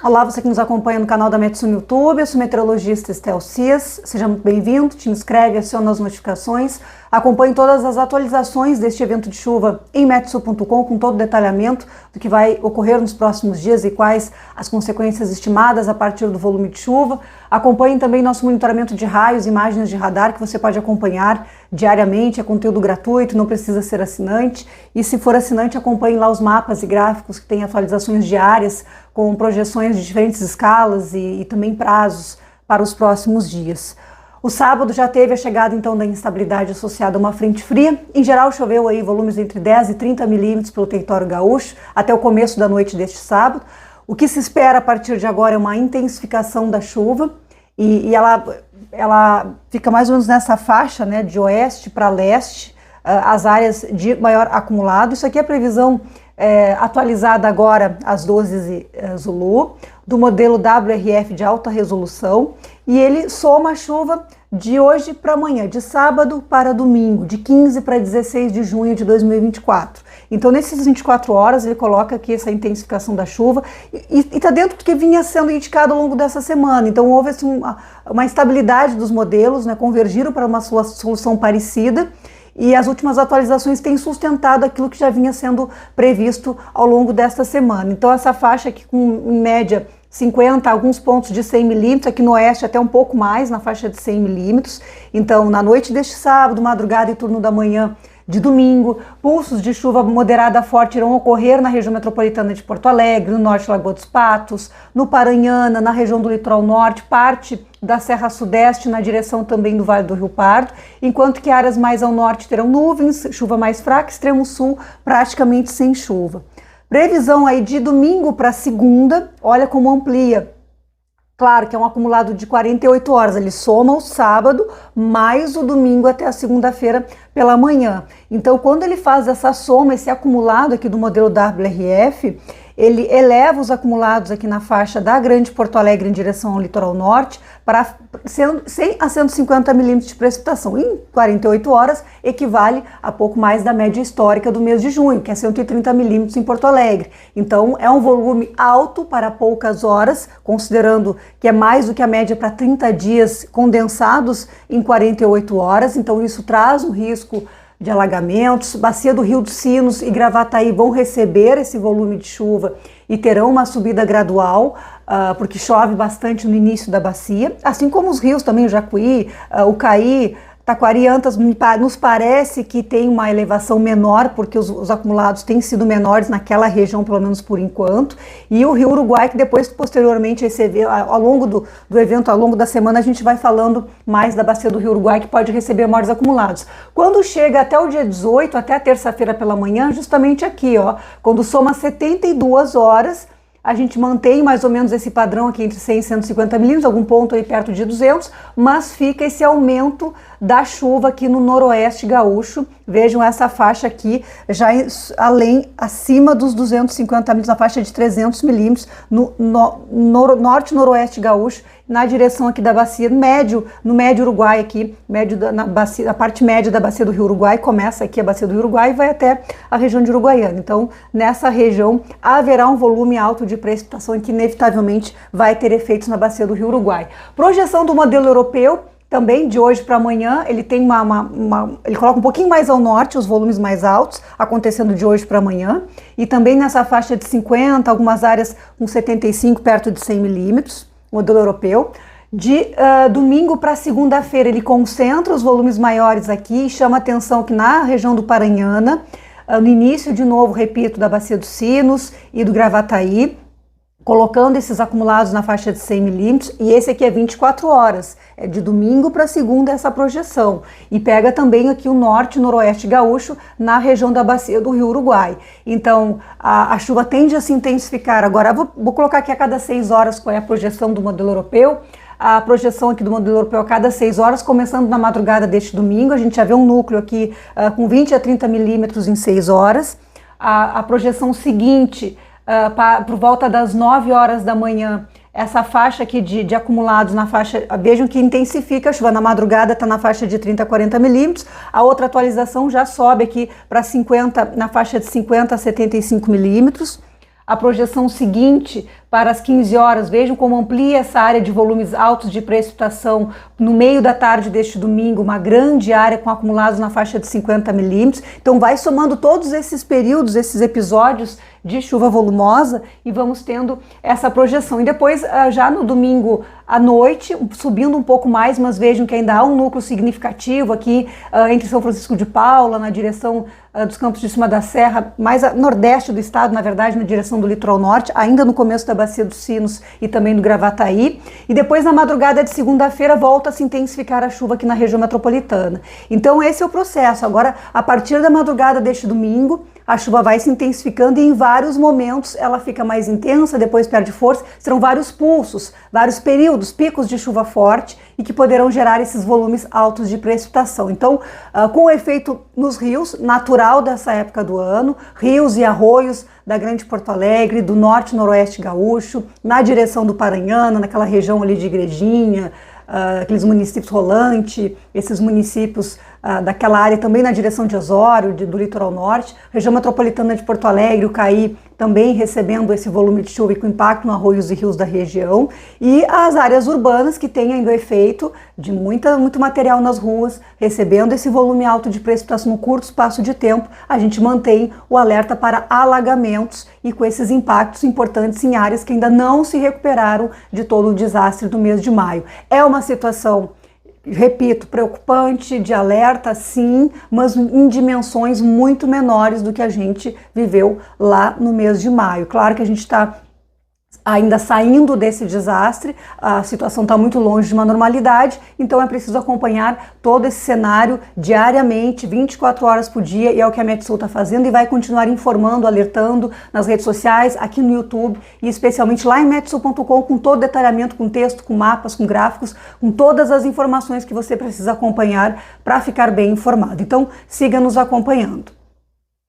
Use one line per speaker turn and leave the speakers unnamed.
Olá, você que nos acompanha no canal da Metsu no YouTube, eu sou meteorologista Estel Cis, seja muito bem-vindo, te inscreve, aciona as notificações, acompanhe todas as atualizações deste evento de chuva em metsu.com com todo o detalhamento do que vai ocorrer nos próximos dias e quais as consequências estimadas a partir do volume de chuva. Acompanhe também nosso monitoramento de raios, imagens de radar que você pode acompanhar diariamente, é conteúdo gratuito, não precisa ser assinante. E se for assinante, acompanhe lá os mapas e gráficos que têm atualizações diárias com projeções de diferentes escalas e também prazos para os próximos dias. O sábado já teve a chegada então da instabilidade associada a uma frente fria. Em geral choveu aí volumes entre 10 e 30 milímetros pelo território gaúcho até o começo da noite deste sábado. O que se espera a partir de agora é uma intensificação da chuva e ela fica mais ou menos nessa faixa, né, de oeste para leste, as áreas de maior acumulado. Isso aqui é a previsão atualizada agora às 12 Zulu, do modelo WRF de alta resolução, e ele soma a chuva de hoje para amanhã, de sábado para domingo, de 15 para 16 de junho de 2024. Então, nesses 24 horas, ele coloca aqui essa intensificação da chuva e está dentro do que vinha sendo indicado ao longo dessa semana. Então, houve assim, uma estabilidade dos modelos, né, convergiram para uma solução parecida, e as últimas atualizações têm sustentado aquilo que já vinha sendo previsto ao longo desta semana. Então, essa faixa aqui com, em média, 50, alguns pontos de 100 milímetros, aqui no oeste até um pouco mais, na faixa de 100 milímetros. Então, na noite deste sábado, madrugada e turno da manhã de domingo, pulsos de chuva moderada forte irão ocorrer na região metropolitana de Porto Alegre, no norte Lagoa dos Patos, no Paranhana, na região do litoral norte, parte da Serra Sudeste, na direção também do Vale do Rio Pardo, enquanto que áreas mais ao norte terão nuvens, chuva mais fraca, extremo sul praticamente sem chuva. Previsão aí de domingo para segunda, olha como amplia. Claro que é um acumulado de 48 horas, ele soma o sábado mais o domingo até a segunda-feira pela manhã. Então, quando ele faz essa soma, esse acumulado aqui do modelo WRF, ele eleva os acumulados aqui na faixa da Grande Porto Alegre em direção ao litoral norte para 100 a 150 milímetros de precipitação. Em 48 horas, equivale a pouco mais da média histórica do mês de junho, que é 130 milímetros em Porto Alegre. Então, é um volume alto para poucas horas, considerando que é mais do que a média para 30 dias condensados em 48 horas. Então, isso traz um risco de alagamentos. Bacia do Rio dos Sinos e Gravataí vão receber esse volume de chuva e terão uma subida gradual, porque chove bastante no início da bacia, assim como os rios também, o Jacuí, o Caí, Taquari, Antas, nos parece que tem uma elevação menor, porque os acumulados têm sido menores naquela região, pelo menos por enquanto, e o Rio Uruguai, que depois, posteriormente, ao longo do evento, ao longo da semana, a gente vai falando mais da bacia do Rio Uruguai, que pode receber maiores acumulados. Quando chega até o dia 18, até a terça-feira pela manhã, justamente aqui, ó, quando soma 72 horas, a gente mantém mais ou menos esse padrão aqui entre 100 e 150 milímetros, algum ponto aí perto de 200, mas fica esse aumento da chuva aqui no noroeste gaúcho. Vejam essa faixa aqui, já acima dos 250 milímetros, na faixa de 300 milímetros, no norte-noroeste gaúcho, na direção aqui da bacia no médio Uruguai aqui, a parte média da bacia do Rio Uruguai, começa aqui a bacia do Rio Uruguai e vai até a região de Uruguaiana. Então, nessa região haverá um volume alto de precipitação que inevitavelmente vai ter efeitos na bacia do Rio Uruguai. Projeção do modelo europeu, também de hoje para amanhã, ele tem ele coloca um pouquinho mais ao norte, os volumes mais altos, acontecendo de hoje para amanhã, e também nessa faixa de 50, algumas áreas com 75, perto de 100 milímetros, modelo europeu. De domingo para segunda-feira, ele concentra os volumes maiores aqui e chama atenção que na região do Paranhana, no início, de novo, repito, da Bacia dos Sinos e do Gravataí, colocando esses acumulados na faixa de 100 milímetros, e esse aqui é 24 horas, é de domingo para segunda essa projeção, e pega também aqui o norte e noroeste gaúcho na região da bacia do Rio Uruguai. Então, a chuva tende a se intensificar. Agora, vou colocar aqui a cada 6 horas qual é a projeção do modelo europeu. A projeção aqui do modelo europeu a cada 6 horas, começando na madrugada deste domingo, a gente já vê um núcleo aqui com 20 a 30 milímetros em 6 horas. A projeção seguinte, por volta das 9 horas da manhã, essa faixa aqui de acumulados na faixa, vejam que intensifica a chuva, na madrugada está na faixa de 30 a 40 milímetros, a outra atualização já sobe aqui para 50, na faixa de 50 a 75 milímetros. a projeção seguinte para as 15 horas. Vejam como amplia essa área de volumes altos de precipitação no meio da tarde deste domingo, uma grande área com acumulados na faixa de 50 milímetros. Então vai somando todos esses períodos, esses episódios de chuva volumosa e vamos tendo essa projeção. E depois, já no domingo à noite, subindo um pouco mais, mas vejam que ainda há um núcleo significativo aqui entre São Francisco de Paula, na direção dos Campos de Cima da Serra, mais a nordeste do estado, na verdade, na direção do litoral norte, ainda no começo da Bacia dos Sinos e também do Gravataí. E depois, na madrugada de segunda-feira, volta a se intensificar a chuva aqui na região metropolitana. Então, esse é o processo. Agora, a partir da madrugada deste domingo, a chuva vai se intensificando e em vários momentos ela fica mais intensa, depois perde força. Serão vários pulsos, vários períodos, picos de chuva forte e que poderão gerar esses volumes altos de precipitação. Então, com o efeito nos rios, natural dessa época do ano, rios e arroios da Grande Porto Alegre, do norte e noroeste gaúcho, na direção do Paranhana, naquela região ali de Igrejinha, aqueles municípios Rolante, esses municípios daquela área também na direção de Osório, do litoral norte, região metropolitana de Porto Alegre, o Caí também recebendo esse volume de chuva e com impacto nos arroios e rios da região, e as áreas urbanas que têm ainda o efeito de muito material nas ruas, recebendo esse volume alto de precipitação no curto espaço de tempo, a gente mantém o alerta para alagamentos e com esses impactos importantes em áreas que ainda não se recuperaram de todo o desastre do mês de maio. É uma situação, repito, preocupante, de alerta, sim, mas em dimensões muito menores do que a gente viveu lá no mês de maio. Claro que a gente está ainda saindo desse desastre, a situação está muito longe de uma normalidade, então é preciso acompanhar todo esse cenário diariamente, 24 horas por dia, e é o que a Metsul está fazendo e vai continuar informando, alertando nas redes sociais, aqui no YouTube e especialmente lá em metsul.com, com todo detalhamento, com texto, com mapas, com gráficos, com todas as informações que você precisa acompanhar para ficar bem informado. Então, siga nos acompanhando.